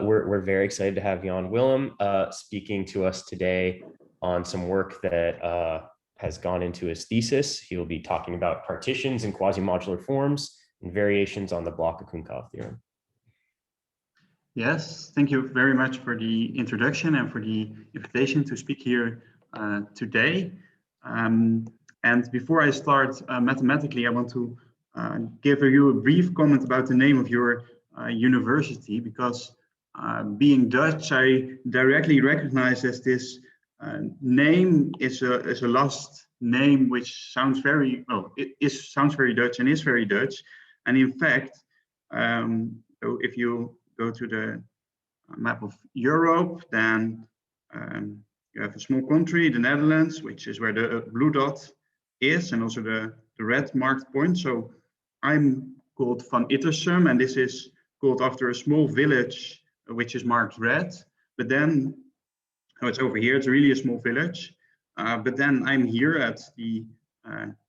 We're very excited to have Jan-Willem speaking to us today on some work that has gone into his thesis. He will be talking about partitions and quasi-modular forms and variations on the Bloch-Okounkov theorem. Yes, thank you very much for the introduction and for the invitation to speak here today. And before I start mathematically, I want to give you a brief comment about the name of your university, because being Dutch, I directly recognize as this name is a last name which sounds very, well, sounds very Dutch and is very Dutch. And in fact, so if you go to the map of Europe, then you have a small country, the Netherlands, which is where the blue dot is, and also the red marked point. So I'm called Van Ittersum, and this is called after a small village, which is marked red. But then, oh, it's over here, it's really a small village. But then I'm here at the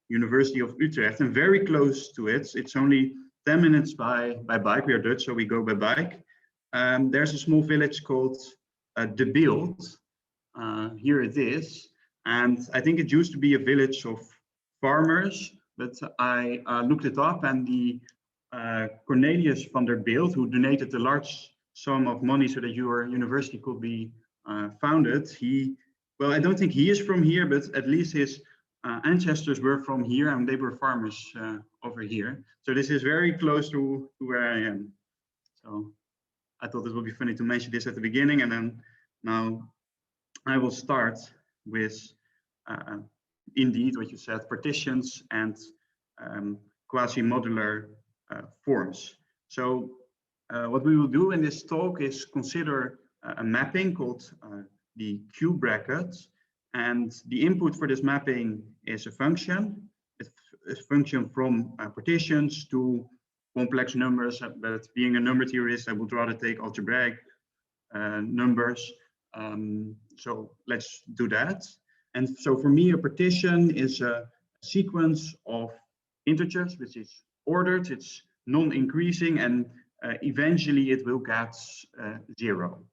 University of Utrecht, and very close to it. It's only 10 minutes by bike. We are Dutch, so we go by bike. There's a small village called De Beeld. Here it is. And I think it used to be a village of farmers, but I looked it up, and the Cornelius Vanderbilt, who donated a large sum of money so that your university could be founded, well, I don't think he is from here, but at least his ancestors were from here, and they were farmers over here. So this is very close to where I am. So I thought it would be funny to mention this at the beginning, and then now I will start with indeed what you said, partitions and quasi-modular forms. So what we will do in this talk is consider a mapping called the Q bracket, and the input for this mapping is a function. It's a function from partitions to complex numbers, but being a number theorist, I would rather take algebraic numbers. So let's do that. And so for me, a partition is a sequence of integers, which is ordered, it's non-increasing, and eventually it will get 0.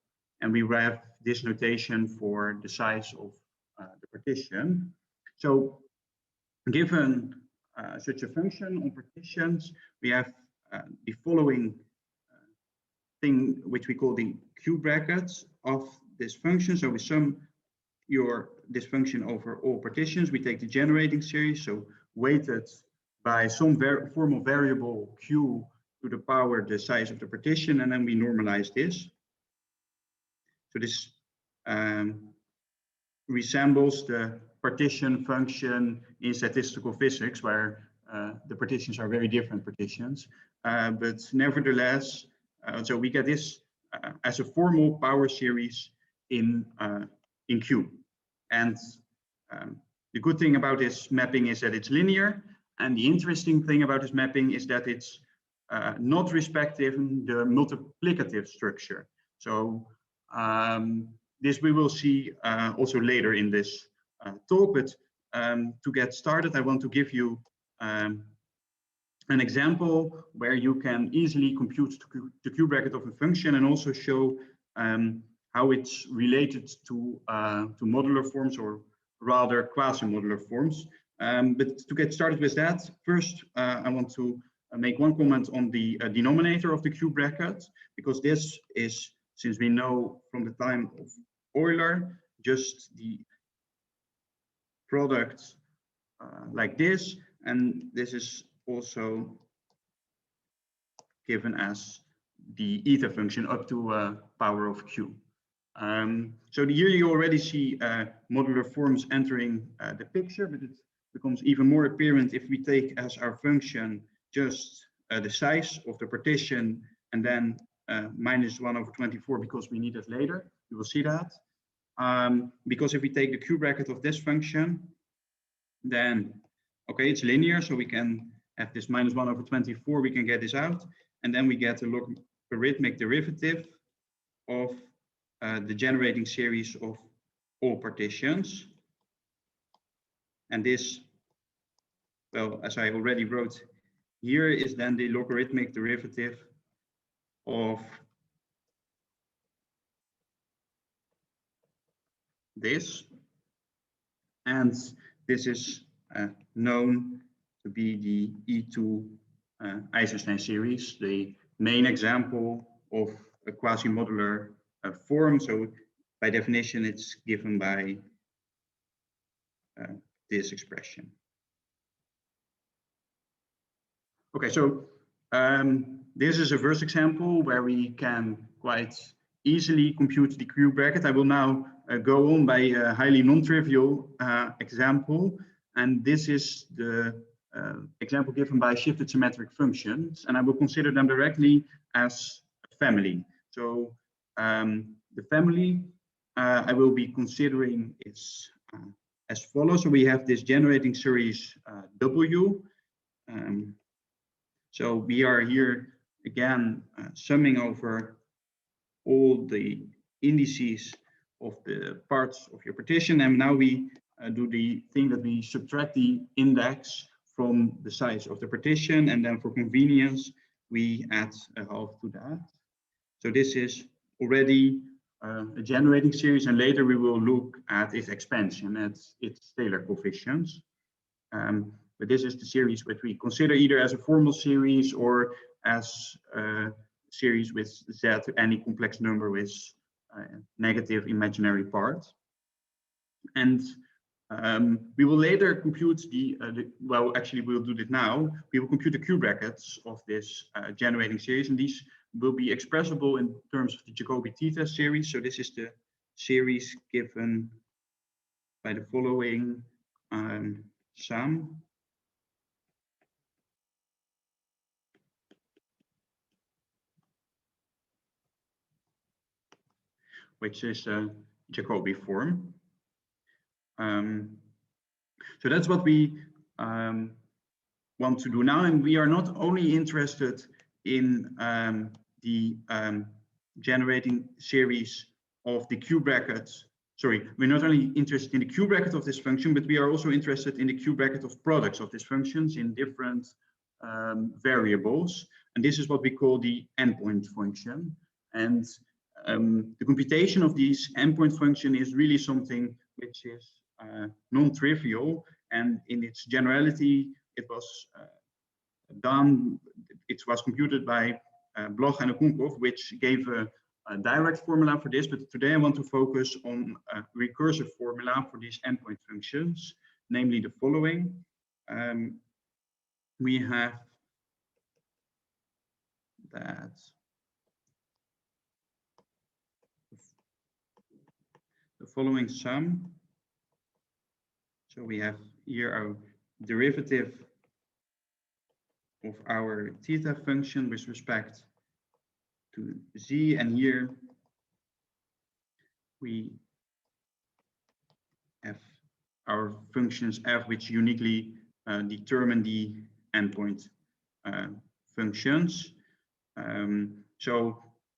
And we have this notation for the size of the partition. So given such a function on partitions, we have the following thing, which we call the Q brackets of this function. So we sum this function over all partitions. We take the generating series, so weighted by some formal variable Q to the power the size of the partition, and then we normalize this. So this resembles the partition function in statistical physics, where the partitions are very different partitions. But nevertheless, so we get this as a formal power series in Q. And the good thing about this mapping is that it's linear. And the interesting thing about this mapping is that it's not respecting the multiplicative structure. So this we will see also later in this talk. But to get started, I want to give you an example where you can easily compute the Q bracket of a function, and also show how it's related to modular forms, or rather quasi-modular forms. But to get started with that, first I want to make one comment on the denominator of the Q bracket, because this is, since we know from the time of Euler, just the product like this, and this is also given as the eta function up to a power of Q. So here you already see modular forms entering the picture, but it becomes even more apparent if we take as our function just the size of the partition, and then -1/24, because we need it later. You will see that. Because if we take the Q bracket of this function, then, okay, it's linear, so we can have this -1/24, we can get this out, and then we get a logarithmic derivative of the generating series of all partitions. And this, well, as I already wrote here, is then the logarithmic derivative of this, and this is known to be the E2 Eisenstein series, the main example of a quasi-modular form. So by definition, it's given by this expression. Okay, so this is a verse example where we can quite easily compute the Q bracket. I will now go on by a highly non-trivial example, and this is the example given by shifted symmetric functions, and I will consider them directly as a family. So the family I will be considering is as follows. So we have this generating series W. So we are here again summing over all the indices of the parts of your partition, and now we do the thing that we subtract the index from the size of the partition, and then for convenience we add a half to that. So this is already a generating series, and later we will look at its expansion, at its Taylor coefficients. But this is the series which we consider either as a formal series or as a series with z, any complex number with negative imaginary part. And we will later compute well, actually we'll do that now. We will compute the Q brackets of this generating series, and these will be expressible in terms of the Jacobi theta series. So this is the series given by the following sum. Which is a Jacobi form. So that's what we want to do now, and we are not only interested in the generating series of the Q brackets. Sorry, we're not only interested in the Q bracket of this function, but we are also interested in the Q bracket of products of these functions in different variables, and this is what we call the endpoint function. And the computation of these endpoint function is really something which is non-trivial, and in its generality it was computed by Bloch and Okounkov, which gave a direct formula for this, but today I want to focus on a recursive formula for these endpoint functions, namely the following. We have that the following sum. So we have here our derivative of our theta function with respect to z, and here we have our functions f, which uniquely determine the endpoint functions.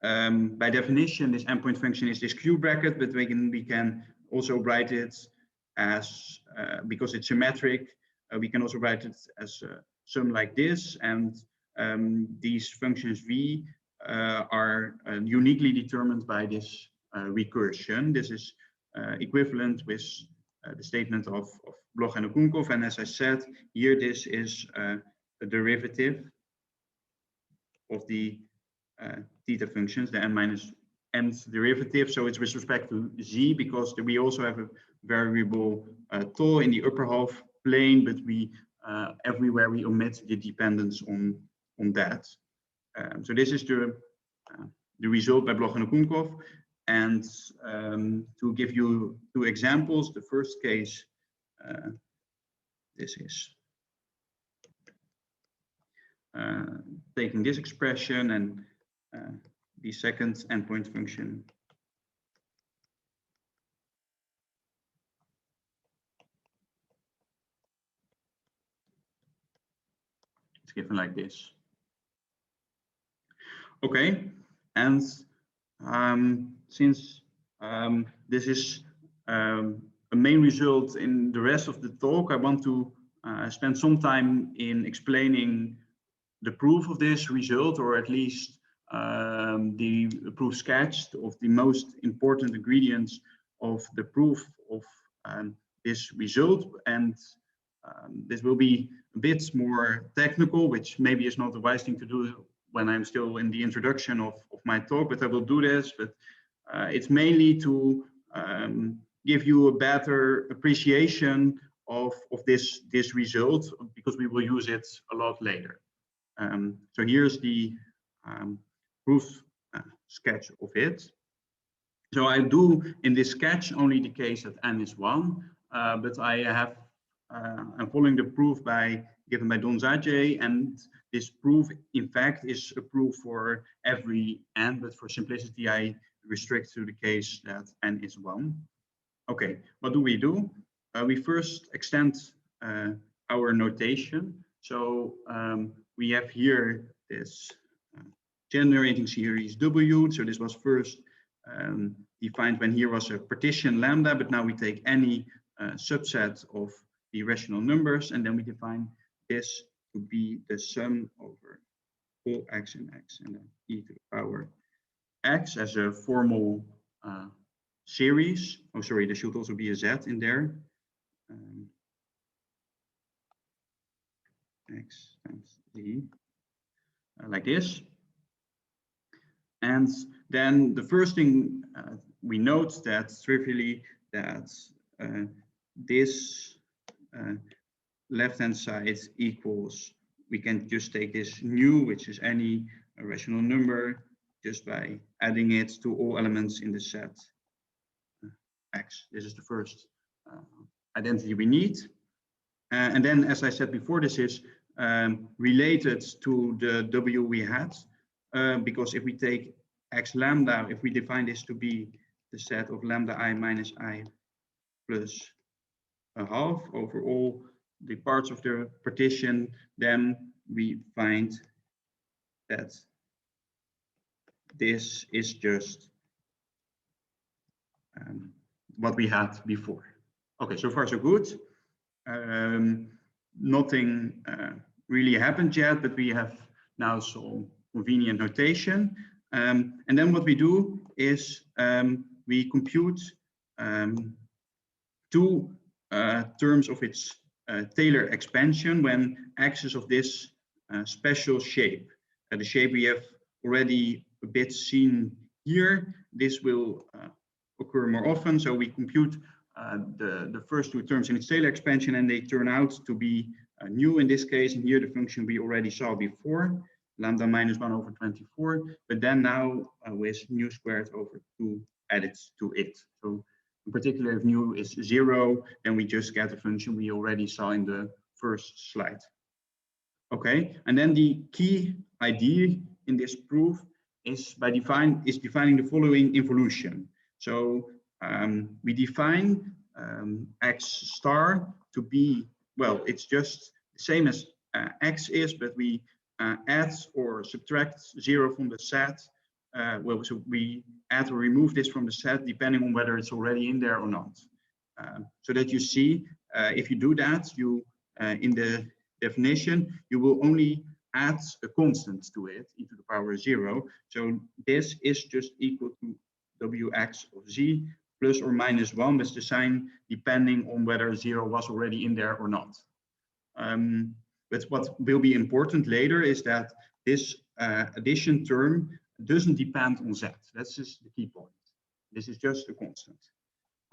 By definition, this endpoint function is this Q bracket, but we can also write it as, because it's symmetric, we can also write it as a sum like this, and these functions v are uniquely determined by this recursion. This is equivalent with the statement of Bloch and Okounkov, and as I said, here this is a derivative of the theta functions, the n minus nth derivative. So it's with respect to z, because we also have a variable tau in the upper half plane, but we everywhere we omit the dependence on that. So this is the result by Bloch and Okounkov. And to give you two examples, the first case, this is taking this expression, and the second endpoint function is given like this. Okay, and since this is a main result in the rest of the talk, I want to spend some time in explaining the proof of this result, or at least the proof sketched of the most important ingredients of the proof of this result, and this will be a bit more technical, which maybe is not the wise thing to do when I'm still in the introduction of my talk, but I will do this. But it's mainly to give you a better appreciation of this result, because we will use it a lot later. So here's the proof sketch of it. So I do in this sketch only the case that n is 1, but I'm following the proof given by Donzaje, and this proof in fact is a proof for every n, but for simplicity I restrict to the case that n is 1. Okay, what do? We first extend our notation. So we have here this generating series W. So this was first defined when here was a partition lambda, but now we take any subset of the rational numbers, and then we define this to be the sum over all x and then e to the power x as a formal series. Oh, sorry, there should also be a z in there. X times z, like this. And then the first thing we note that trivially that this left-hand side equals, we can just take this nu, which is any rational number, just by adding it to all elements in the set x. This is the first identity we need. And then, as I said before, this is related to the W we had, because if we take x lambda, if we define this to be the set of lambda I minus I plus a half over all the parts of the partition, then we find that this is just what we had before. Okay, so far so good. Nothing really happened yet, but we have now some convenient notation. And then what we do is we compute two terms of its Taylor expansion when x is of this special shape. The shape we have already a bit seen here. This will occur more often. So we compute the first two terms in its Taylor expansion, and they turn out to be new in this case. And here the function we already saw before, lambda minus 1 over 24, but then now with nu squared over 2 added to it. So in particular, if nu is 0, then we just get the function we already saw in the first slide. Okay, and then the key idea in this proof is defining the following involution. So we define x star to be, well, it's just the same as x is, but we add or subtract 0 from the set. Well, so we add or remove this from the set depending on whether it's already in there or not. So that you see, if you do that, you in the definition, you will only add a constant to it, e to the power 0. So this is just equal to wx of z plus or minus 1 with the sign depending on whether 0 was already in there or not. But what will be important later is that this addition term doesn't depend on z. That's just the key point. This is just a constant.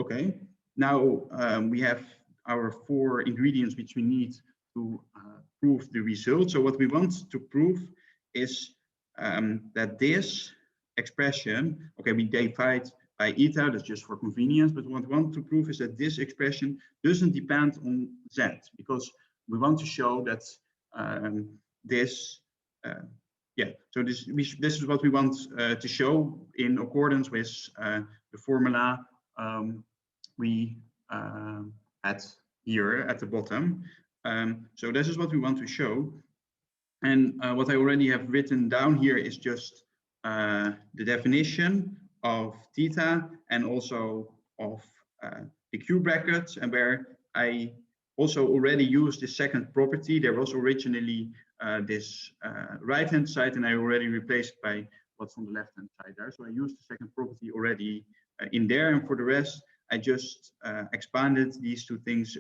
Okay, now we have our 4 ingredients which we need to prove the result. So what we want to prove is that this expression, okay, we divide by eta, that's just for convenience, but what we want to prove is that this expression doesn't depend on z, because we want to show that this is what we want to show in accordance with the formula we had here at the bottom. So this is what we want to show. And what I already have written down here is just the definition of theta and also of the Q brackets, and where I also already used the second property. There was originally this right-hand side, and I already replaced by what's on the left-hand side there. So I used the second property already in there, and for the rest, I just expanded these two things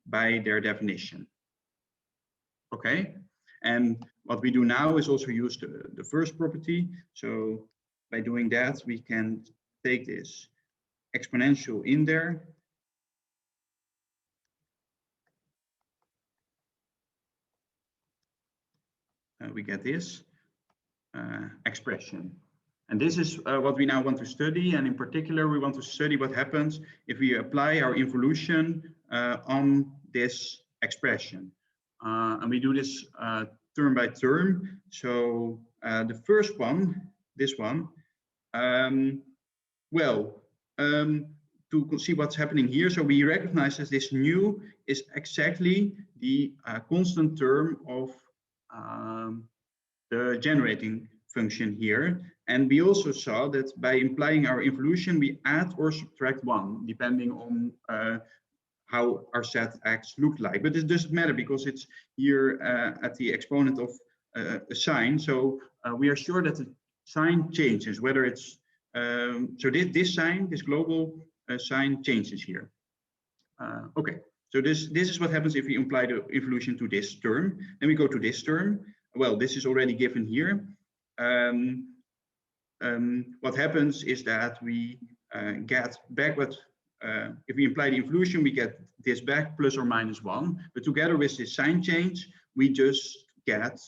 by their definition. Okay, and what we do now is also use the first property. So by doing that, we can take this exponential in there. We get this expression. And this is what we now want to study. And in particular, we want to study what happens if we apply our involution on this expression. And we do this term by term. So the first one, this one, to see what's happening here. So we recognize that this nu is exactly the constant term of the generating function here. And we also saw that by implying our involution, we add or subtract 1, depending on how our set X looked like. But this doesn't matter because it's here at the exponent of a sign. So we are sure that the sign changes, whether it's, so this sign, this global sign changes here. Okay, so this is what happens if we apply the involution to this term. Then we go to this term. Well, this is already given here. What happens is that we get back what, if we apply the involution, we get this back plus or minus 1. But together with this sign change, we just get,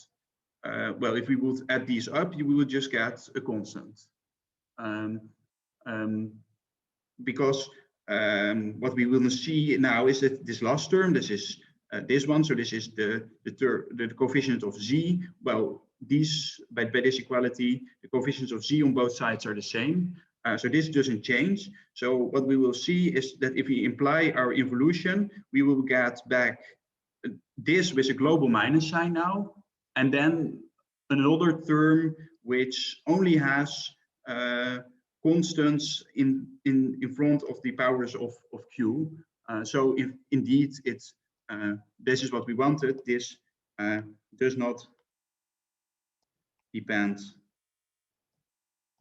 well, if we would add these up, we would just get a constant. Because what we will see now is that this last term, this is this one, so this is the coefficient of z. Well, these by this equality, the coefficients of z on both sides are the same. So this doesn't change. So what we will see is that if we imply our involution, we will get back this with a global minus sign now, and then another term which only has constants in front of the powers of q. So if indeed it's this is what we wanted, this does not depend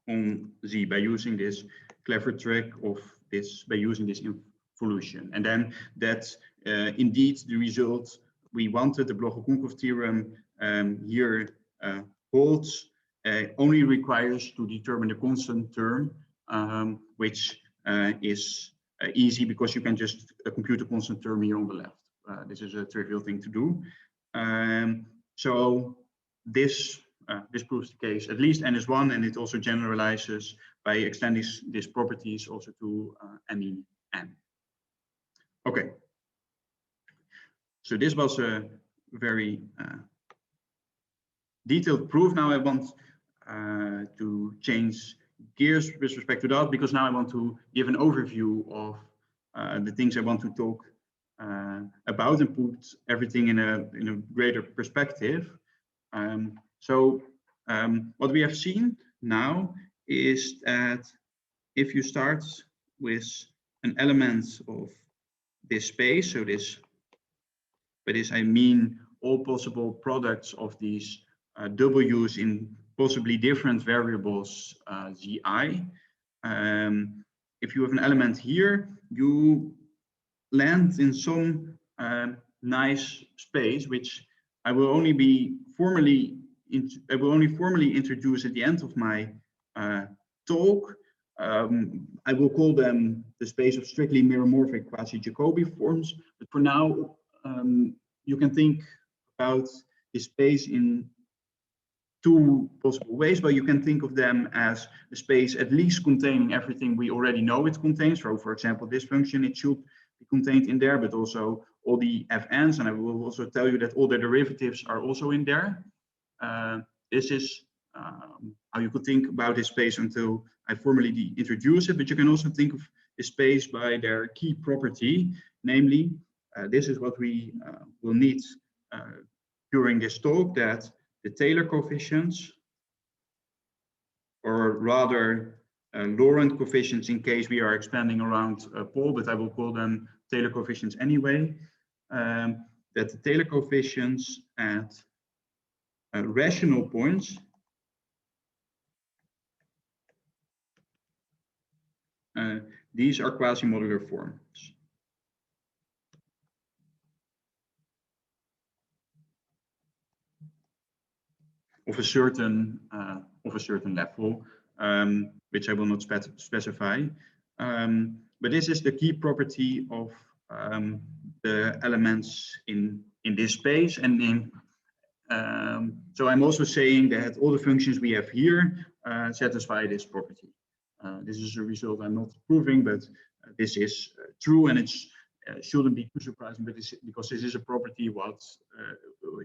on z by using this clever trick of this, by using this involution. And then that's indeed the result we wanted. The Bloch-Okounkov theorem here holds. Only requires to determine the constant term, which is easy because you can just compute a constant term here on the left. This is a trivial thing to do. So this proves the case, at least n is 1, and it also generalizes by extending these properties also to any n. Okay. So this was a very detailed proof. Now I want to change gears with respect to that, because now I want to give an overview of the things I want to talk about and put everything in a greater perspective. So what we have seen now is that if you start with an element of this space, so this, by this I mean all possible products of these w's in possibly different variables zi. If you have an element here, you land in some nice space, which I will only formally introduce at the end of my talk. I will call them the space of strictly meromorphic quasi-Jacobi forms. But for now, you can think about this space in two possible ways. But you can think of them as a space at least containing everything we already know it contains. So, for example, this function, it should be contained in there, but also all the fn's. And I will also tell you that all the derivatives are also in there. This is how you could think about this space until I formally introduce it. But you can also think of this space by their key property, namely, this is what we will need during this talk, that the Taylor coefficients, or rather Laurent coefficients in case we are expanding around Paul, but I will call them Taylor coefficients anyway, that the Taylor coefficients at rational points these are quasi-modular forms. Of a certain level, which I will not specify. But this is the key property of the elements in this space. And so I'm also saying that all the functions we have here satisfy this property. This is a result I'm not proving, but this is true, and it's shouldn't be too surprising, but because this is a property what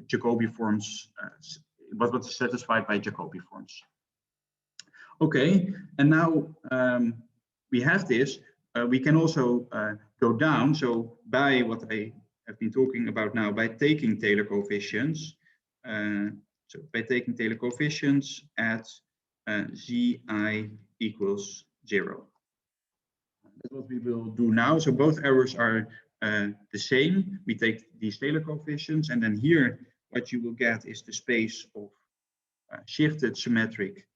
Jacobi forms, what is satisfied by Jacobi forms. Okay, and now we have this. We can also go down. So by what I have been talking about now, by taking Taylor coefficients. So by taking Taylor coefficients at zi equals 0. That's what we will do now. So both errors are the same. We take these Taylor coefficients, and then here what you will get is the space of shifted symmetric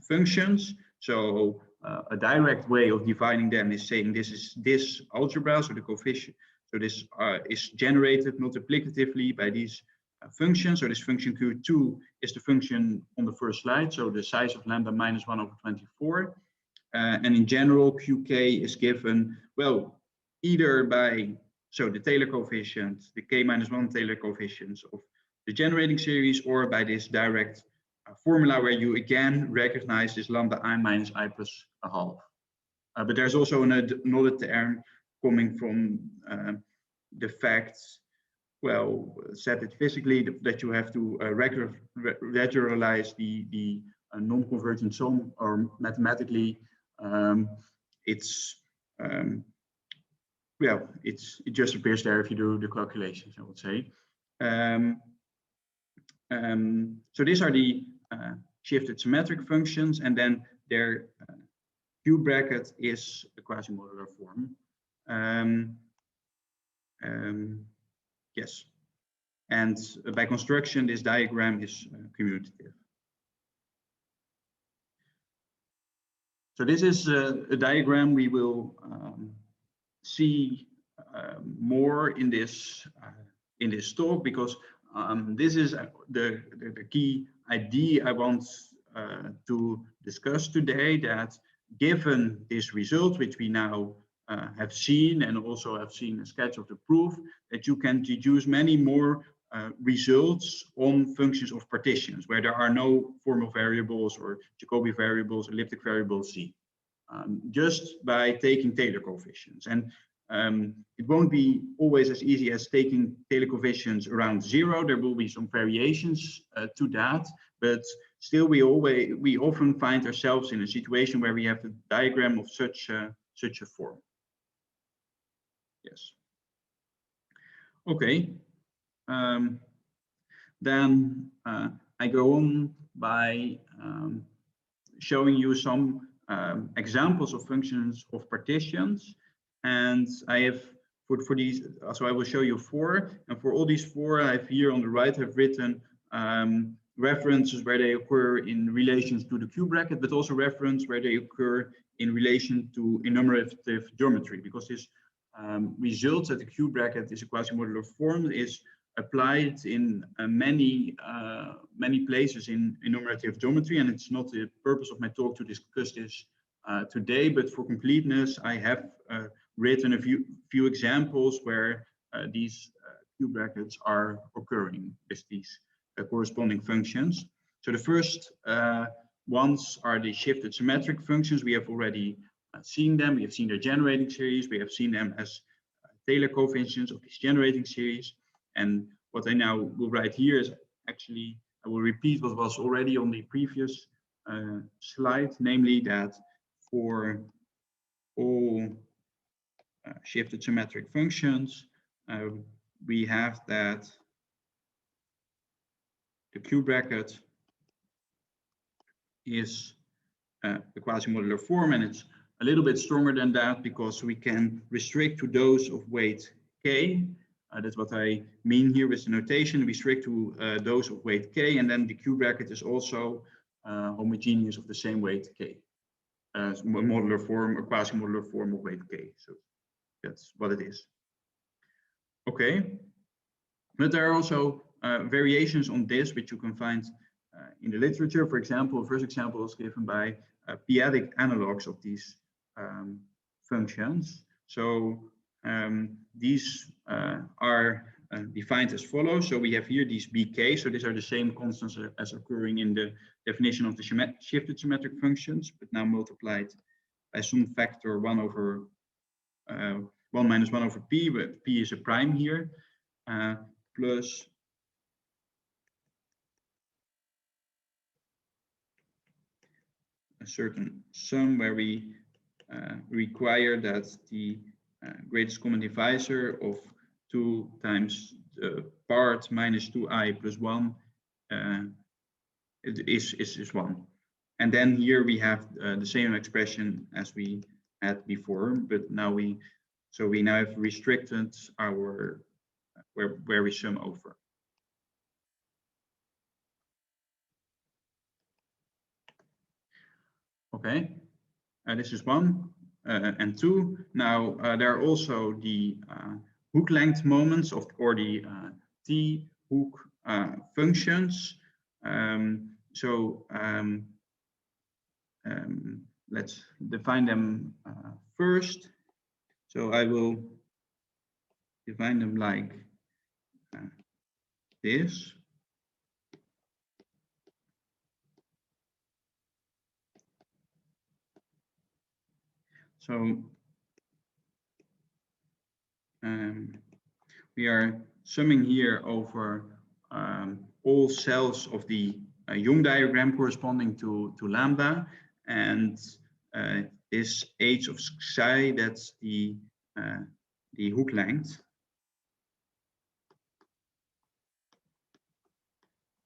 functions. So a direct way of dividing them is saying this is this algebra, so the coefficient. So this is generated multiplicatively by these functions. So this function Q2 is the function on the first slide, so the size of lambda minus 1 over 24. And in general, QK is given, well, either by, so the Taylor coefficient, the K minus 1 Taylor coefficients of the generating series, or by this direct formula where you again recognize this lambda I minus I plus a half. But there's also another term coming from the fact, well, set it physically, that you have to regularize the non-convergent sum, or mathematically well, it just appears there if you do the calculations, I would say. So these are the shifted symmetric functions, and then their Q bracket is a quasi-modular form. Yes, and by construction, this diagram is commutative. So this is a diagram we will see more in this talk, because this is the key idea I want to discuss today, that given this result, which we now have seen, and also have seen a sketch of the proof, that you can deduce many more results on functions of partitions where there are no formal variables or Jacobi variables, elliptic variables Z, just by taking Taylor coefficients. And it won't be always as easy as taking Taylor coefficients around 0. There will be some variations to that, but still we often find ourselves in a situation where we have a diagram of such a form. Yes. Okay. Then I go on by showing you some examples of functions of partitions, and I have for these, so I will show you 4, and for all these 4, I have here on the right have written references where they occur in relations to the Q bracket, but also reference where they occur in relation to enumerative geometry, because this results that the Q bracket is a quasi-modular form is applied in many places in enumerative geometry, and it's not the purpose of my talk to discuss this today, but for completeness, I have written a few examples where these Q brackets are occurring with these corresponding functions. So the first ones are the shifted symmetric functions. We have already seen them. We have seen their generating series. We have seen them as Taylor coefficients of this generating series. And what I now will write here is actually, I will repeat what was already on the previous slide, namely that for all shifted symmetric functions, we have that the Q bracket is a quasi-modular form, and it's a little bit stronger than that because we can restrict to those of weight k. That's what I mean here with the notation. Restrict to those of weight k, and then the Q bracket is also homogeneous of the same weight k. a modular form, a quasi-modular form of weight k. So that's what it is. Okay, but there are also variations on this, which you can find in the literature. For example, the first example was given by p-adic analogs of these functions. So these are defined as follows. So we have here these bk. So these are the same constants as occurring in the definition of the shifted symmetric functions, but now multiplied by some factor 1 over 1 minus 1 over p, but p is a prime here, plus a certain sum where we require that the greatest common divisor of 2 times the part minus 2i plus 1 is 1. And then here we have the same expression as we had before, but now we now have restricted our where we sum over. Okay, this is 1 and 2. Now there are also the hook length moments or the t hook functions. Let's define them first. So I will define them like this. So we are summing here over all cells of the Young diagram corresponding to lambda, and this h of psi, that's the hook length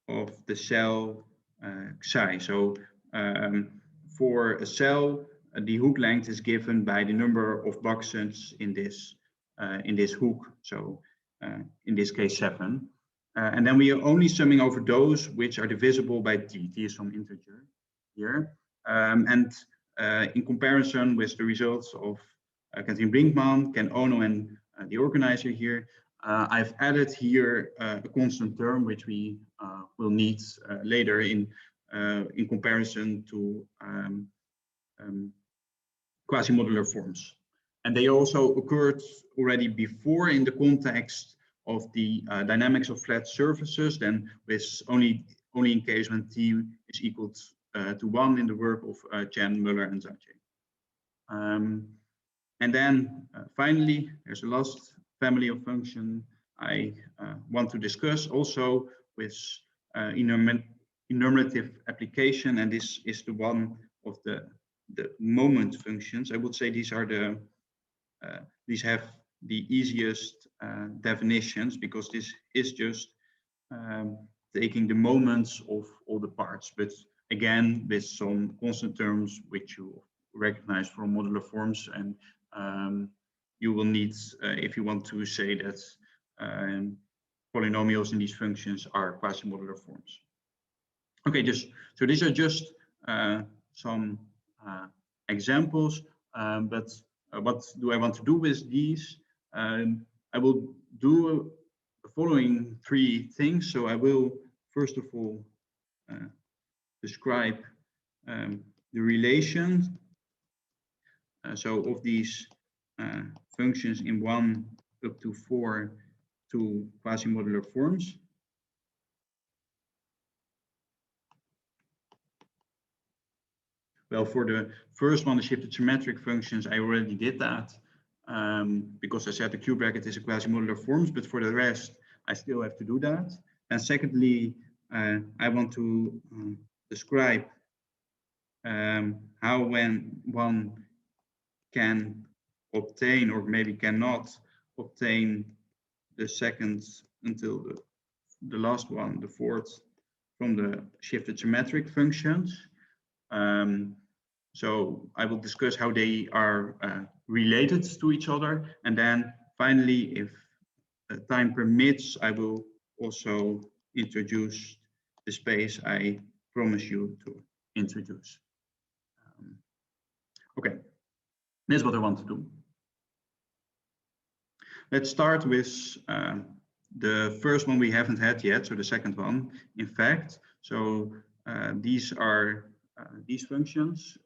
of the cell psi. So for a cell, the hook length is given by the number of boxes in this hook. So in this case 7. And then we are only summing over those which are divisible by t. T is some integer here. In comparison with the results of Kathleen Brinkman, Ken Ono, and the organizer here, I've added here a constant term which we will need later in comparison to quasi-modular forms. And they also occurred already before in the context of the dynamics of flat surfaces, then with only in case when t is equal to 1 in the work of Jan, Muller, and Zache. And then finally, there's a last family of function I want to discuss also with enumerative application, and this is the one of the moment functions. I would say these are these have the easiest definitions, because this is just taking the moments of all the parts, but again with some constant terms which you recognize from modular forms, and you will need if you want to say that polynomials in these functions are quasi-modular forms. Okay, so these are just some examples, but what do I want to do with these? I will do the following 3 things. So I will first of all describe the relation so of these functions in 1 up to 4 to quasi-modular forms. Well, for the first one, the shifted symmetric functions, I already did that because I said the Q bracket is a quasi-modular forms, but for the rest, I still have to do that. And secondly, I want to describe how when one can obtain, or maybe cannot obtain, the second until the last one, the fourth, from the shifted symmetric functions. So I will discuss how they are related to each other, and then finally, if time permits, I will also introduce the space I promise you to introduce. Okay, this is what I want to do. Let's start with the first one we haven't had yet, so the second one, in fact. So these are these functions,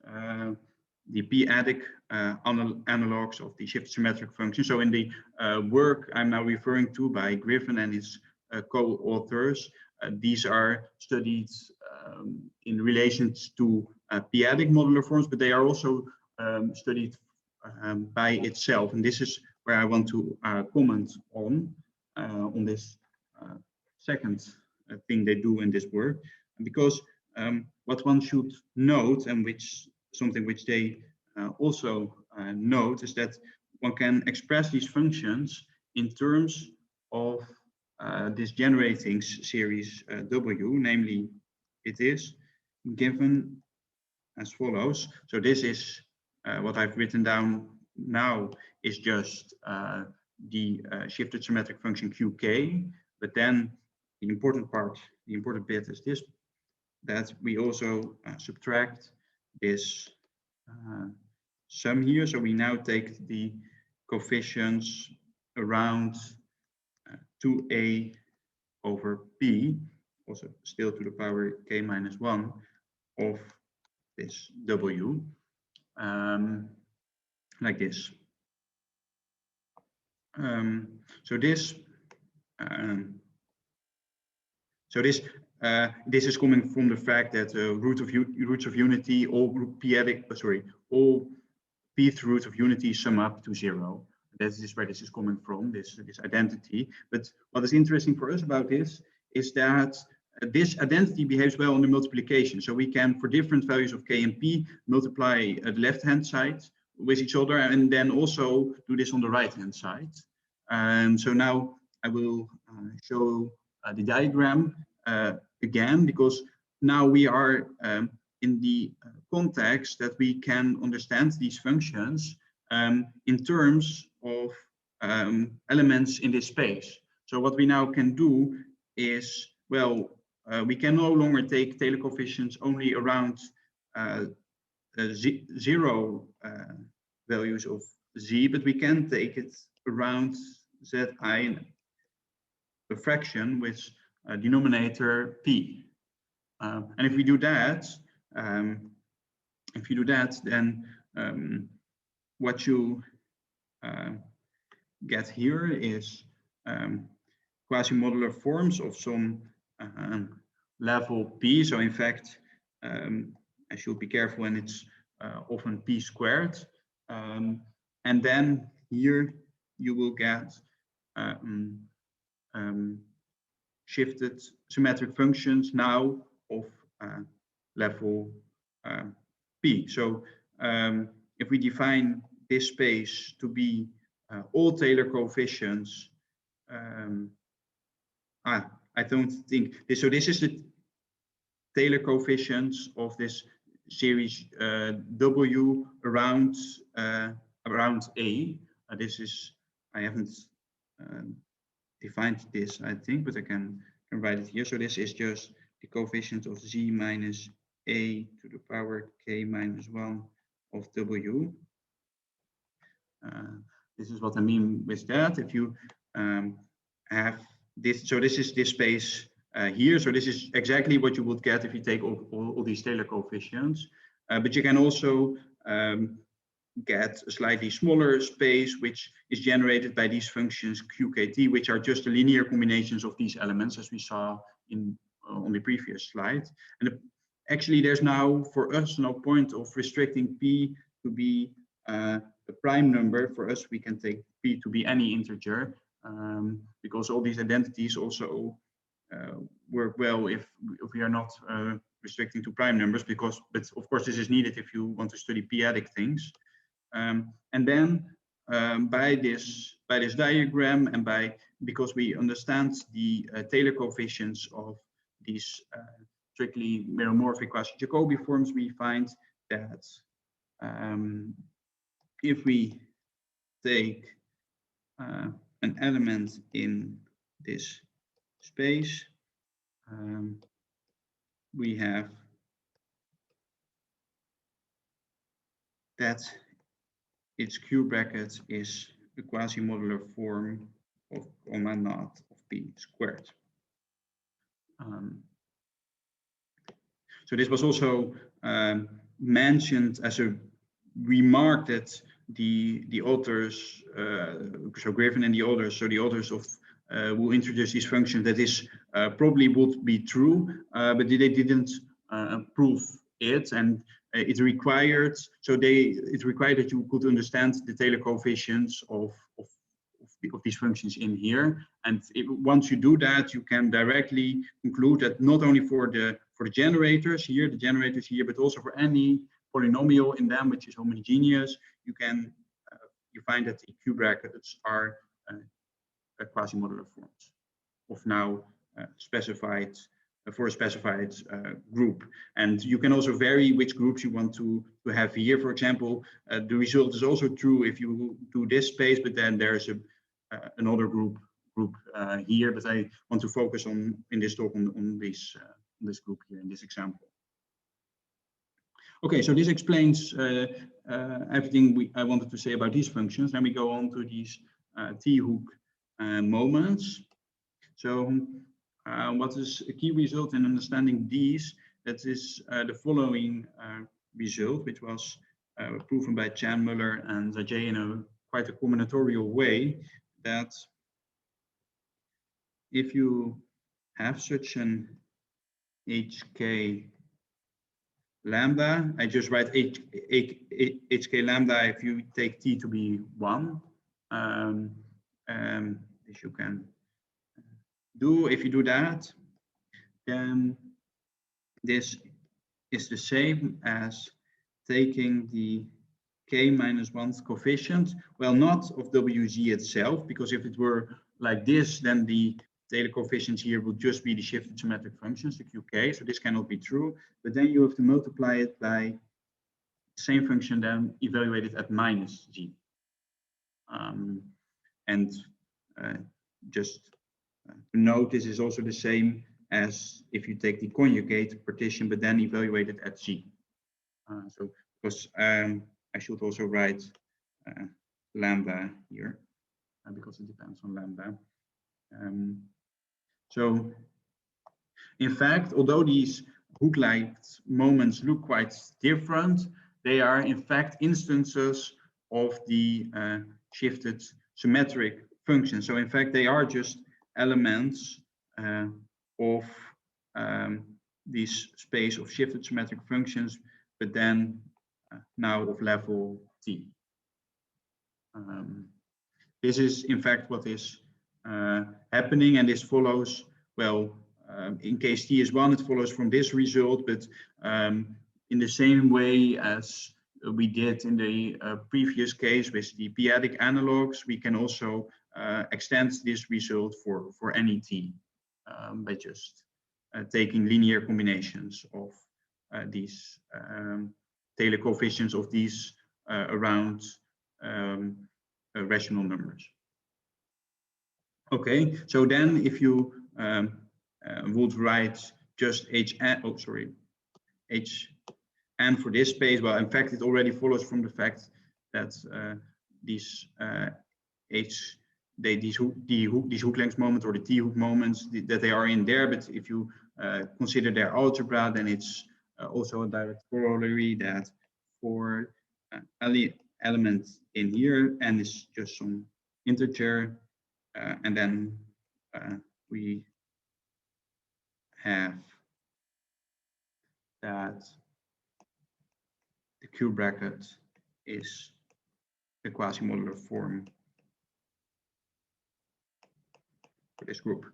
the p-adic analogs of the shift symmetric function. So in the work I'm now referring to by Griffin and his co-authors, these are studied in relation to p-adic modular forms, but they are also studied by itself. And this is where I want to comment on this second thing they do in this work, because what one should note, and something which they also note, is that one can express these functions in terms of this generating series W, namely it is given as follows. So this is what I've written down now is just the shifted symmetric function qk, but then the important bit is this, that we also subtract this sum here. So we now take the coefficients around 2a over p, also still to the power k minus 1 of this w, like this. So this is coming from the fact that roots of unity, all p-adic, all pth roots of unity sum up to 0. That is where this is coming from, this identity. But what is interesting for us about this is that this identity behaves well on the multiplication. So we can, for different values of k and p, multiply the left-hand side with each other, and then also do this on the right-hand side. So now I will show the diagram again, because now we are in the context that we can understand these functions in terms of elements in this space. So what we now can do is, well, we can no longer take Taylor coefficients only around 0 values of z, but we can take it around zi, a fraction with a denominator p. And if we do that, then what you get here is quasi-modular forms of some level p. So in fact, I should be careful, and it's often p squared. And then here you will get shifted symmetric functions now of level p. So if we define this space to be all Taylor coefficients, I don't think this. So this is the Taylor coefficients of this series W around A. This is, I haven't defined this, I think, but I can write it here. So this is just the coefficient of z minus a to the power k minus 1 of w. This is what I mean with that. If you have this, so this is this space here. So this is exactly what you would get if you take all these Taylor coefficients. But you can also get a slightly smaller space, which is generated by these functions qkt, which are just the linear combinations of these elements, as we saw in on the previous slide. And actually, there's now for us no point of restricting p to be a prime number. For us, we can take p to be any integer, because all these identities also work well if we are not restricting to prime numbers, but of course this is needed if you want to study p-adic things. And then by this diagram, and because we understand the Taylor coefficients of these strictly meromorphic Quasi-Jacobi forms, we find that if we take an element in this space, we have that its Q bracket is the quasi-modular form of comma naught of p squared. So this was also mentioned as a remark that the authors, so Griffin and the authors, so the authors of who introduced these functions, that this probably would be true, but they didn't prove it, and it required that you could understand the Taylor coefficients of these functions in here, and once you do that, you can directly conclude that not only for the generators here, but also for any polynomial in them which is homogeneous, you find that the Q brackets are quasi-modular forms of now specified for a specified group. And you can also vary which groups you want to have here. For example, the result is also true if you do this space, but then there's another group here. But I want to focus on in this talk on this group here in this example. Okay, so this explains everything I wanted to say about these functions. Then we go on to these T-hook moments. So what is a key result in understanding these? That is the following result, which was proven by Chan, Muller, and Zajay in a quite a combinatorial way, that if you have such an HK lambda, I just write HK lambda if you take T to be 1. This you can do. If you do that, then this is the same as taking the k-1 coefficient, well, not of WG itself, because if it were like this, then the Taylor coefficients here would just be the shifted symmetric functions, the QK, so this cannot be true. But then you have to multiply it by the same function then evaluated at minus g. Just to note, this is also the same as if you take the conjugate partition, but then evaluate it at g. So because I should also write lambda here, because it depends on lambda. So in fact, although these hook-like moments look quite different, they are in fact instances of the shifted symmetric function. So in fact, they are just elements of this space of shifted symmetric functions, but then now of level T. This is in fact what is happening, and this follows, well, in case T is 1, it follows from this result, but in the same way as we did in the previous case with the p-adic analogs, we can also extend this result for any T by just taking linear combinations of these Taylor coefficients of these around rational numbers. Okay, so then if you would write just Hn for this space, well, in fact, it already follows from the fact that these hook length moments or the T-hook moments that they are in there, but if you consider their algebra, then it's also a direct corollary that for element in here, and it's just some integer, and then we have that the Q bracket is the quasi-modular form for this group.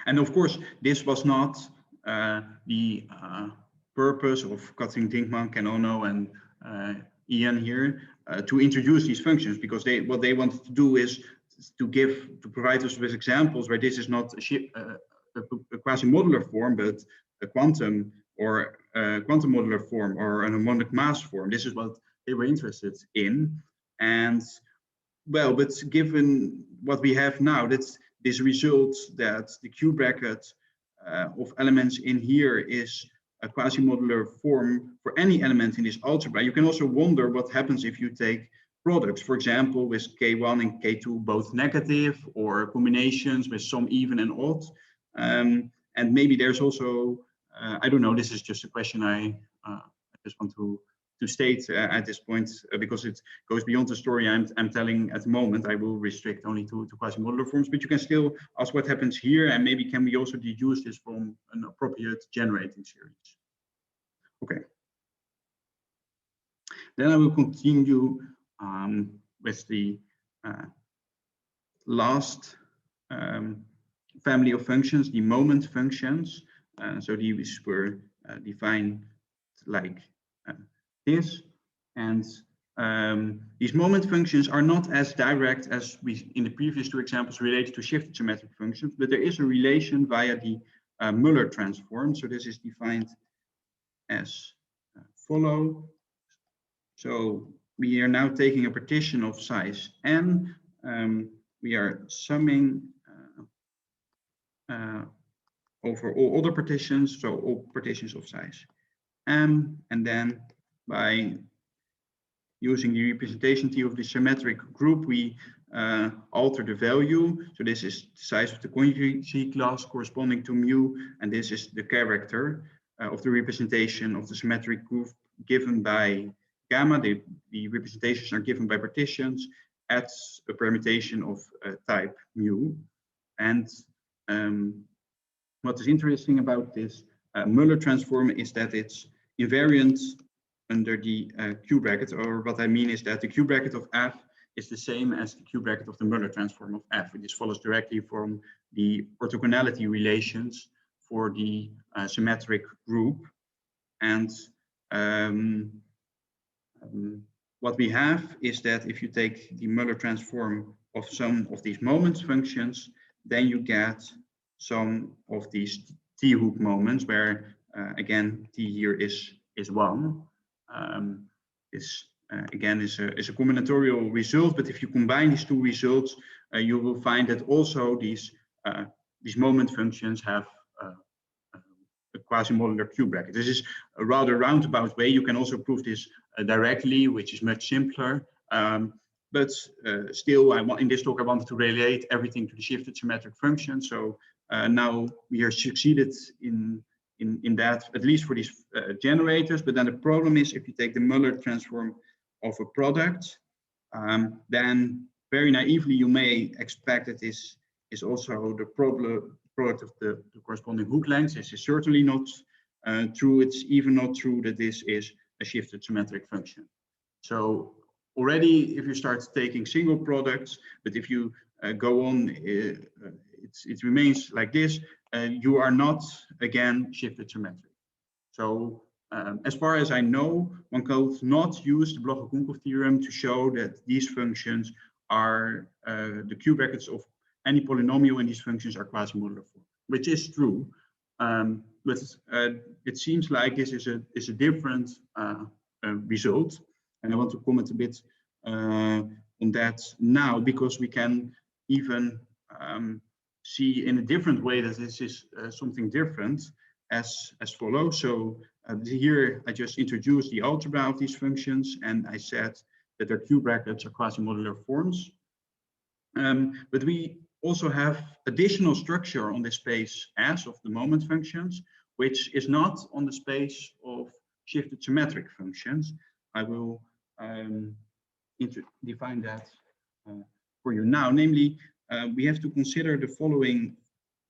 And of course, this was not the purpose of Katzing-Dinkman, Canono, and Ian here to introduce these functions, because what they wanted to do is to provide us with examples where this is not a quasi-modular form, but a quantum or quantum modular form or an harmonic mass form. This is what they were interested in. And well, but given what we have now, that's this result that the Q bracket of elements in here is a quasi-modular form for any element in this algebra, you can also wonder what happens if you take products, for example, with K1 and K2 both negative, or combinations with some even and odd. And maybe there's also, I don't know, this is just a question I just want to state at this point, because it goes beyond the story I'm telling at the moment. I will restrict only to quasi-modular forms, but you can still ask what happens here, and maybe can we also deduce this from an appropriate generating series. Okay. Then I will continue with the last family of functions, the moment functions. So these were defined like this, and these moment functions are not as direct as we in the previous two examples related to shifted symmetric functions, but there is a relation via the Müller transform. So this is defined as follow. So we are now taking a partition of size n. We are summing over all other partitions, so all partitions of size m, and then by using the representation T of the symmetric group, we alter the value. So this is the size of the conjugacy class corresponding to mu, and this is the character of the representation of the symmetric group given by gamma. The representations are given by partitions at a permutation of type mu. And what is interesting about this Müller transform is that it's invariant under the Q bracket, or what I mean is that the Q bracket of F is the same as the Q bracket of the Müller transform of F. This follows directly from the orthogonality relations for the symmetric group. And what we have is that if you take the Müller transform of some of these moment functions, then you get some of these T-hook moments where again T here is 1. This again is a combinatorial result, but if you combine these two results, you will find that also these moment functions have a quasi-modular Q bracket. This is a rather roundabout way. You can also prove this directly, which is much simpler. But still, in this talk, I wanted to relate everything to the shifted symmetric function. So now we are succeeded in that, at least for these generators. But then the problem is, if you take the Müller transform of a product, then very naively you may expect that this is also the product of the corresponding hook lengths. This is certainly not true. It's even not true that this is a shifted symmetric function. So already, if you start taking single products, but if you go on, it remains like this, you are not, again, shifted symmetric. So as far as I know, one could not use the Bloch-Okounkov theorem to show that these functions are the Q brackets of any polynomial, and these functions are quasi-modular form, which is true. But it seems like this is a different result. And I want to comment a bit on that now, because we can even see in a different way that this is something different as follows. So here I just introduced the algebra of these functions, and I said that their Q brackets are quasi-modular forms. But we also have additional structure on the space S of the moment functions, which is not on the space of shifted symmetric functions. I will define that for you now. Namely, we have to consider the following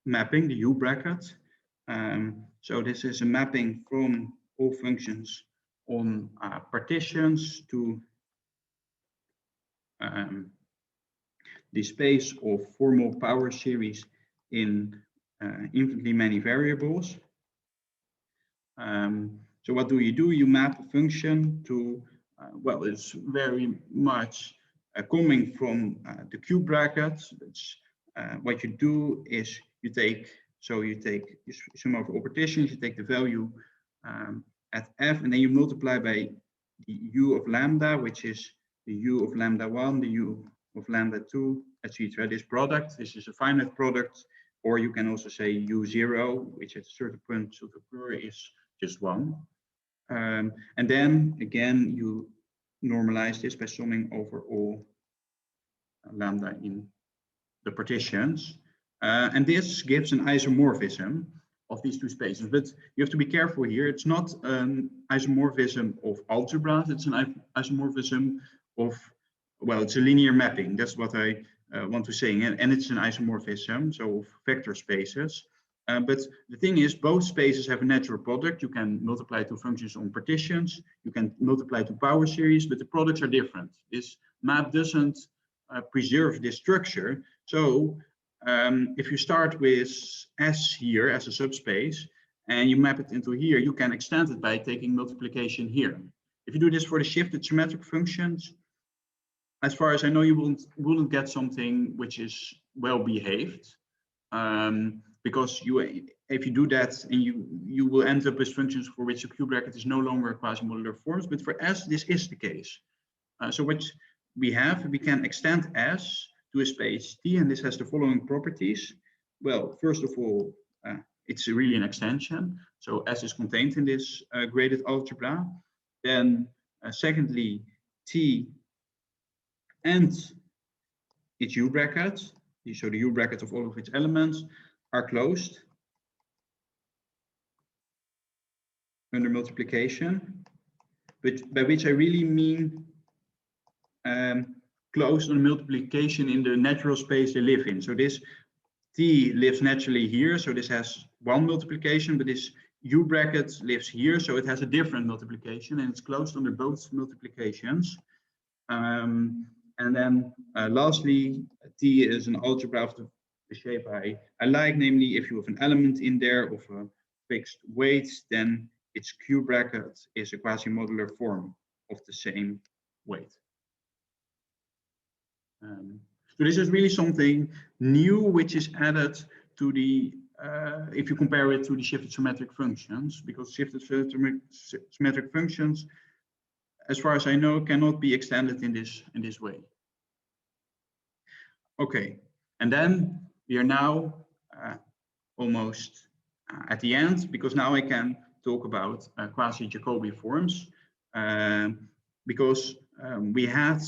mapping, the U bracket. So this is a mapping from all functions on partitions to the space of formal power series in infinitely many variables. So what do? You map a function to, well, it's very much coming from the Q bracket. What you do is you take sum over all partitions, you take the value at F, and then you multiply by the U of lambda, which is the U of lambda 1, the U of lambda 2, etc. This product, this is a finite product or you can also say u0, which at a certain point should occur, is just 1. And then again, you normalize this by summing over all lambda in the partitions. And this gives an isomorphism of these two spaces. But you have to be careful here. It's not an isomorphism of algebras. It's an isomorphism of, well, it's a linear mapping. That's what I want to say. And it's an isomorphism, so of vector spaces. But the thing is, both spaces have a natural product. You can multiply two functions on partitions. You can multiply two power series, but the products are different. This map doesn't preserve this structure. So if you start with S here as a subspace and you map it into here, you can extend it by taking multiplication here. If you do this for the shifted symmetric functions, as far as I know, you wouldn't get something which is well behaved. Because if you do that, and you will end up with functions for which the Q bracket is no longer quasi-modular forms, but for S, this is the case. So what we have, we can extend S to a space T, and this has the following properties. Well, first of all, it's really an extension. So S is contained in this graded algebra. Then secondly, T and its U bracket, so the U bracket of all of its elements, are closed under multiplication, but by which I really mean closed under multiplication in the natural space they live in. So this T lives naturally here, so this has one multiplication, but this U bracket lives here, so it has a different multiplication, and it's closed under both multiplications. And then lastly, T is an algebra of the shape I like, namely if you have an element in there of a fixed weight, then its Q bracket is a quasi-modular form of the same weight. So this is really something new which is added to the, if you compare it to the shifted symmetric functions, because shifted symmetric functions, as far as I know, cannot be extended in this way. Okay, and then we are now almost at the end, because now I can talk about quasi-Jacobi forms, because we had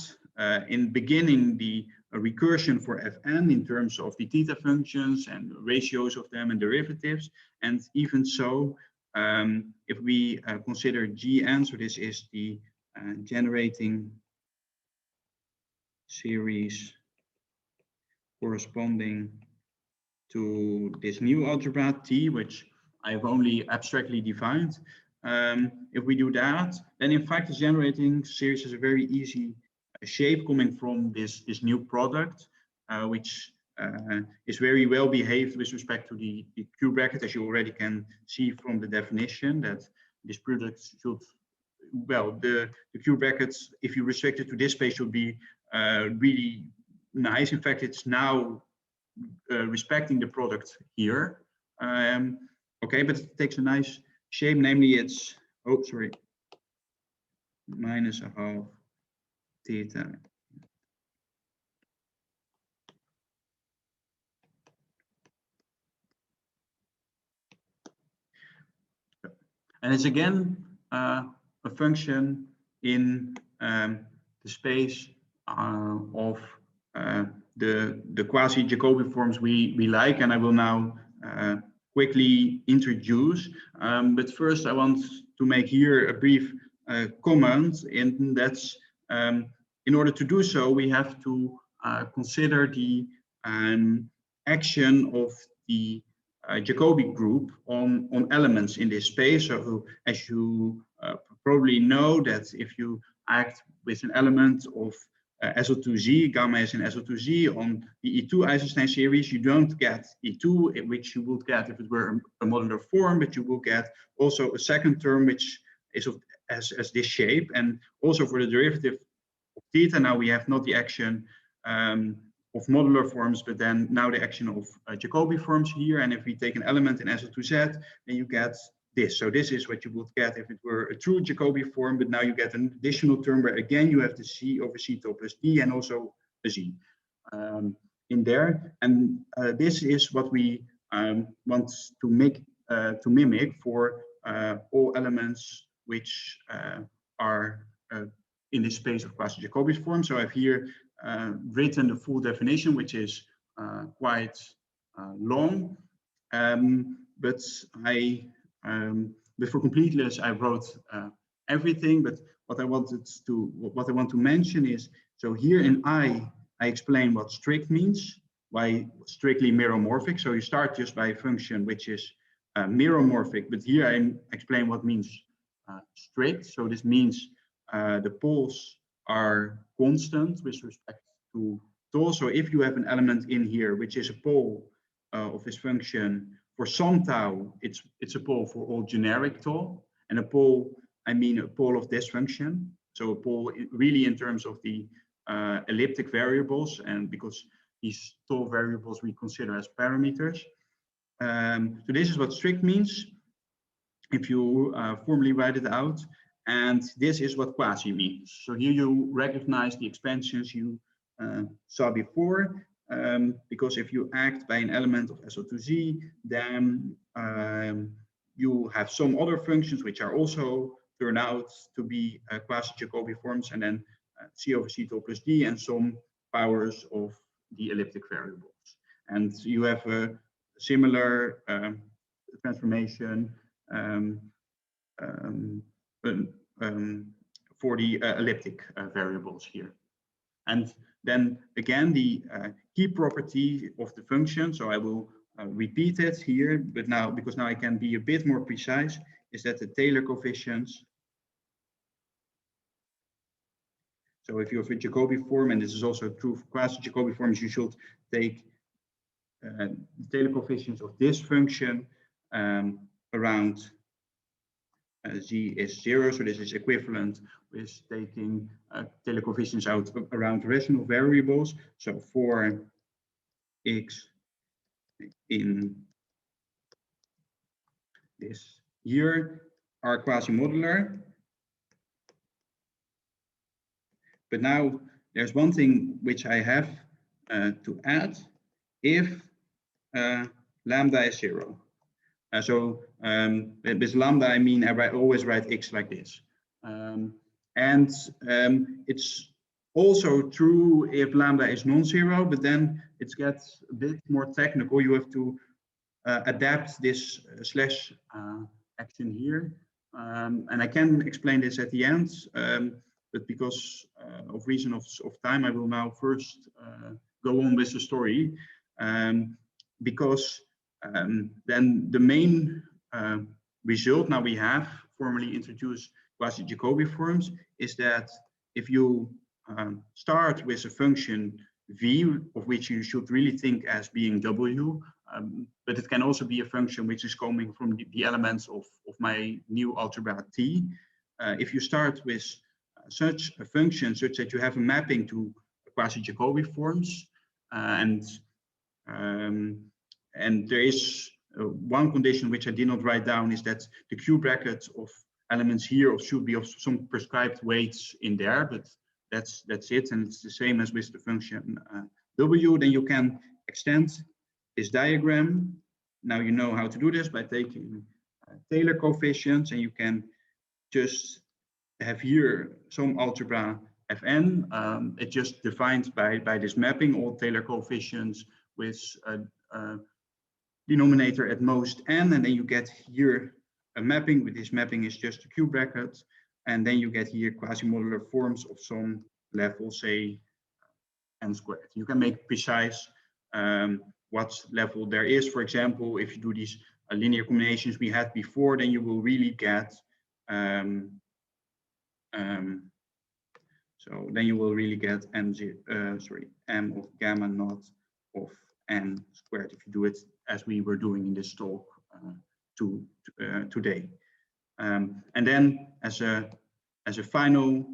in beginning the recursion for Fn in terms of the theta functions and ratios of them and derivatives, and even so, if we consider Gn, so this is the generating series corresponding to this new algebra T, which I have only abstractly defined. If we do that, then in fact the generating series is a very easy shape coming from this new product, which is very well behaved with respect to the Q bracket, as you already can see from the definition, that this product should, well, the Q brackets, if you restrict it to this space, should be really nice. In fact, it's now respecting the product here. Okay, but it takes a nice shape, namely it's, oh, sorry, minus a half theta. And it's again a function in the space of the quasi-Jacobi forms we like, and I will now quickly introduce. But first, I want to make here a brief comment, and that's in order to do so, we have to consider the action of the Jacobi group on elements in this space. So as you probably know, that if you act with an element of SO2Z, gamma is in SO2Z on the E2 Eisenstein series, you don't get E2, which you would get if it were a modular form, but you will get also a second term which is of as this shape. And also for the derivative of theta, now we have not the action of modular forms, but then now the action of Jacobi forms here. And if we take an element in SO2Z, then you get this. So this is what you would get if it were a true Jacobi form, but now you get an additional term where again you have the C over C top plus D and also a Z. in there, and this is what we want to make to mimic for all elements which are in this space of Quasi-Jacobi forms. So I've here written the full definition, which is quite long, but for completeness, I wrote everything. But what I want to mention is, so here in I explain what strict means, why strictly meromorphic. So you start just by a function which is meromorphic, but here I explain what means strict. So this means the poles are constant with respect to tau. So if you have an element in here which is a pole of this function for some tau, it's a pole for all generic tau, and a pole, I mean a pole of this function. So a pole really in terms of the elliptic variables, and because these tau variables we consider as parameters. So this is what strict means if you formally write it out, and this is what quasi means. So here you recognize the expansions you saw before, because if you act by an element of SO2Z, then you have some other functions which are also turn out to be Quasi-Jacobi forms, and then C over C tau plus D, and some powers of the elliptic variables. And you have a similar transformation for the elliptic variables here. And then again, the key property of the function, so I will repeat it here, but now, because now I can be a bit more precise, is that the Taylor coefficients. So if you have a Jacobi form, and this is also true for quasi-Jacobi forms, you should take the Taylor coefficients of this function around z is 0. So this is equivalent with taking Taylor coefficients out around rational variables. So for x in this here are quasi-modular. But now there's one thing which I have to add: if lambda is 0. With lambda, I mean I always write x like this. It's also true if lambda is non-zero, but then it gets a bit more technical. You have to adapt this slash action here. And I can explain this at the end. But because of reason of time, I will now first go on with the story, because then the main result now we have formally introduced quasi-Jacobi forms is that if you start with a function v, of which you should really think as being w, but it can also be a function which is coming from the elements of my new algebra T. If you start with such a function such that you have a mapping to quasi-Jacobi forms, and there is one condition which I did not write down, is that the Q bracket of elements here should be of some prescribed weights in there, but that's it, and it's the same as with the function W. Then you can extend this diagram. Now you know how to do this by taking Taylor coefficients, and you can just have here some algebra Fn. It's just defined by this mapping, all Taylor coefficients with a denominator at most n, and then you get here a mapping. With this mapping is just a Q bracket, and then you get here quasi-modular forms of some level, say n squared. You can make precise what level there is. For example, if you do these linear combinations we had before, then you will really get so then you will really get m of gamma naught of n squared if you do it as we were doing in this talk today. And then as a final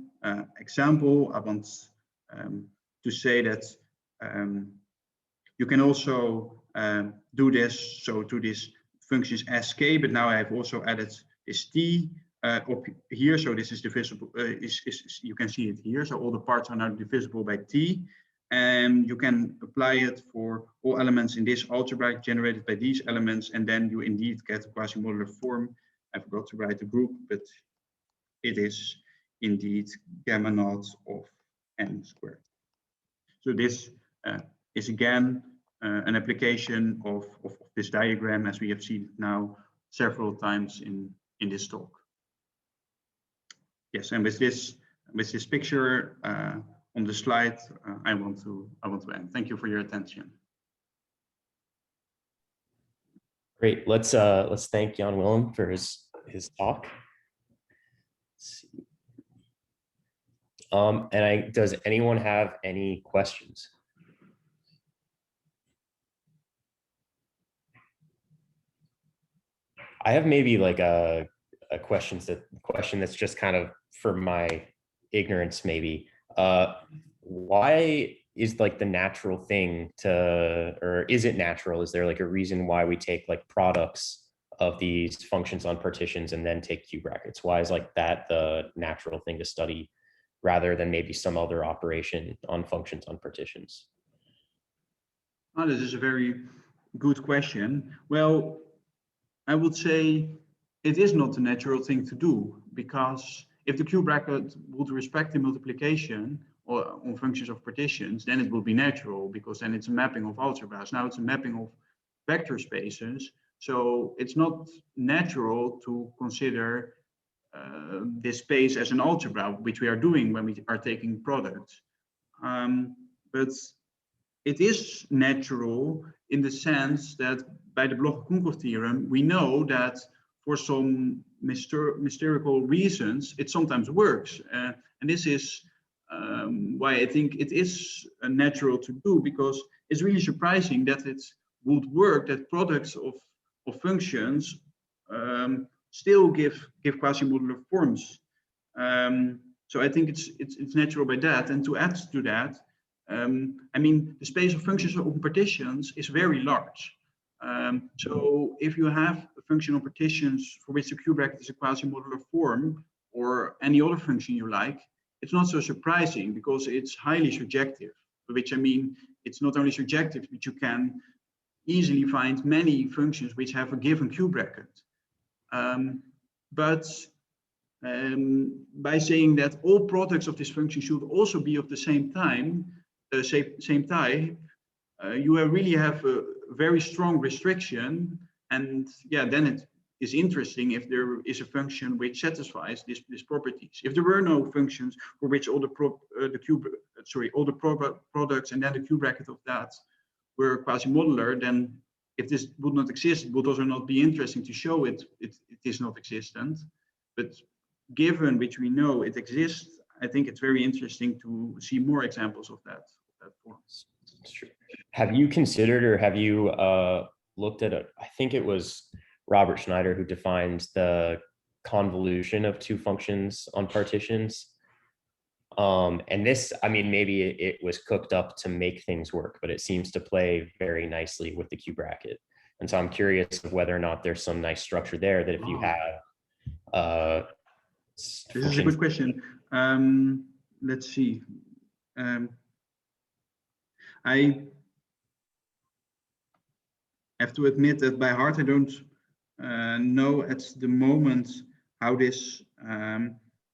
example, I want to say that you can also do this. So to this functions sk, but now I have also added this t up here. So this is divisible. You can see it here. So all the parts are now divisible by t. and you can apply it for all elements in this algebra generated by these elements, and then you indeed get a quasi-modular form. I forgot to write the group, but it is indeed gamma naught of n squared. So this is again an application of this diagram, as we have seen now several times in this talk. Yes, and with this picture on the slide, I want to end. Thank you for your attention. Great. Let's thank Jan-Willem for his talk. Let's see. Does anyone have any questions? I have maybe like a question that's just kind of for my ignorance, maybe. Why is like the natural thing to, or is it natural? Is there like a reason why we take like products of these functions on partitions and then take Q brackets? Why is like that the natural thing to study rather than maybe some other operation on functions on partitions? Oh, this is a very good question. Well, I would say it is not a natural thing to do, because if the Q bracket would respect the multiplication or on functions of partitions, then it will be natural, because then it's a mapping of algebras. Now it's a mapping of vector spaces, so it's not natural to consider this space as an algebra, which we are doing when we are taking products. But it is natural in the sense that by the Bloch-Okounkov theorem, we know that for some mystical reasons, it sometimes works. And this is why I think it is natural to do, because it's really surprising that it would work, that products of functions still give quasi-modular forms. So I think it's natural by that. And to add to that, I mean, the space of functions on partitions is very large. So if you have a function on partitions for which the Q bracket is a quasi-modular form, or any other function you like, it's not so surprising, because it's highly surjective. By which I mean, it's not only surjective, but you can easily find many functions which have a given Q bracket. But by saying that all products of this function should also be of the same type, you really have a very strong restriction. And yeah, then it is interesting if there is a function which satisfies these properties. If there were no functions for which all the products and then the Q bracket of that were quasi-modular, then if this would not exist, it would also not be interesting to show it is not existent. But given which we know it exists, I think it's very interesting to see more examples of that form. Have you considered, or have you looked at I think it was Robert Schneider who defined the convolution of two functions on partitions. And this, I mean, maybe it was cooked up to make things work, but it seems to play very nicely with the Q bracket. And so I'm curious of whether or not there's some nice structure there that if you have this is a good question. Let's see. I have to admit that by heart I don't know at the moment how this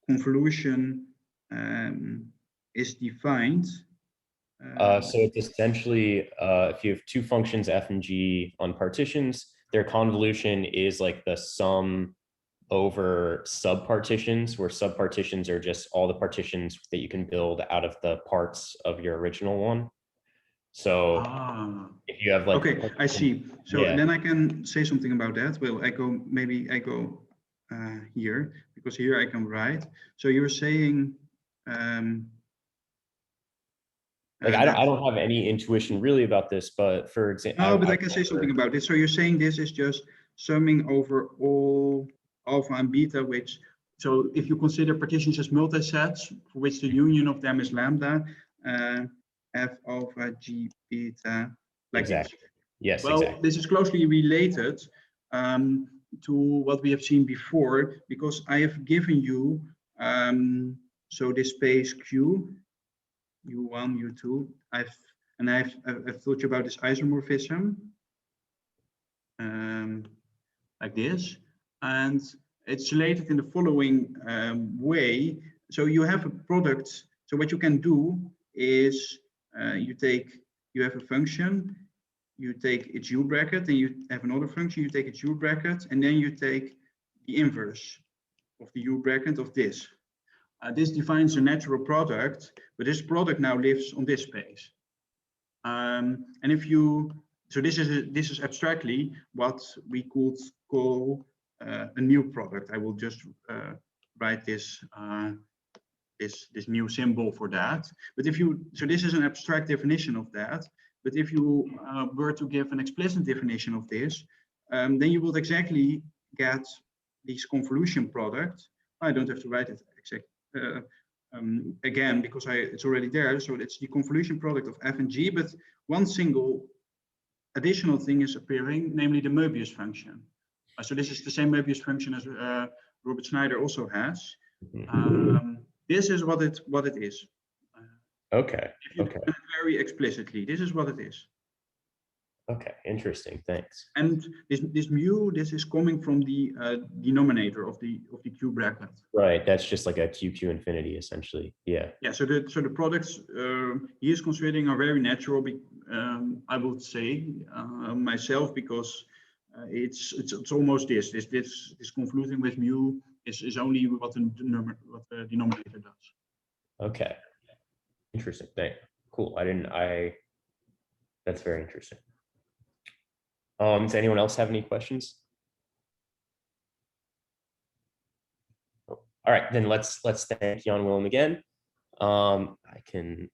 convolution is defined. So it's essentially if you have two functions f and g on partitions, their convolution is like the sum over subpartitions, where subpartitions are just all the partitions that you can build out of the parts of your original one. So if you have like, okay, I see. So yeah. Then I can say something about that. Well, maybe I go here, because here I can write. So you're saying like I don't have any intuition really about this, but for example, no, but I can say something about this. So you're saying this is just summing over all alpha and beta, which, so if you consider partitions as multisets for which the union of them is lambda, f alpha g beta, like exactly. this. Yes, well, exactly. This is closely related to what we have seen before, because I have given you so this space Q, U1, U2. I've told you about this isomorphism, like this, and it's related in the following way. So you have a product. So what you can do is you have a function, you take its U bracket, and you have another function, you take its U bracket, and then you take the inverse of the U bracket of this. This defines a natural product, but this product now lives on this space. And if you, so this is abstractly what we could call a new product. I will just write this this new symbol for that. But if you, so this is an abstract definition of that. But if you were to give an explicit definition of this, then you would exactly get this convolution product. I don't have to write it again because it's already there. So it's the convolution product of f and g, but one single additional thing is appearing, namely the Mobius function. So this is the same Mobius function as Robert Schneider also has. This is what it is. Okay. If you Okay. define it very explicitly, this is what it is. Okay. Interesting. Thanks. And this mu, this is coming from the denominator of the Q bracket. Right. That's just like a QQ infinity, essentially. Yeah. Yeah. So the products he is considering are very natural. I would say myself, because it's almost this convoluting with mu is only what the denominator does. Okay. Interesting. Thanks. Cool. That's very interesting. Does anyone else have any questions? All right, then let's thank Jan-Willem again. I can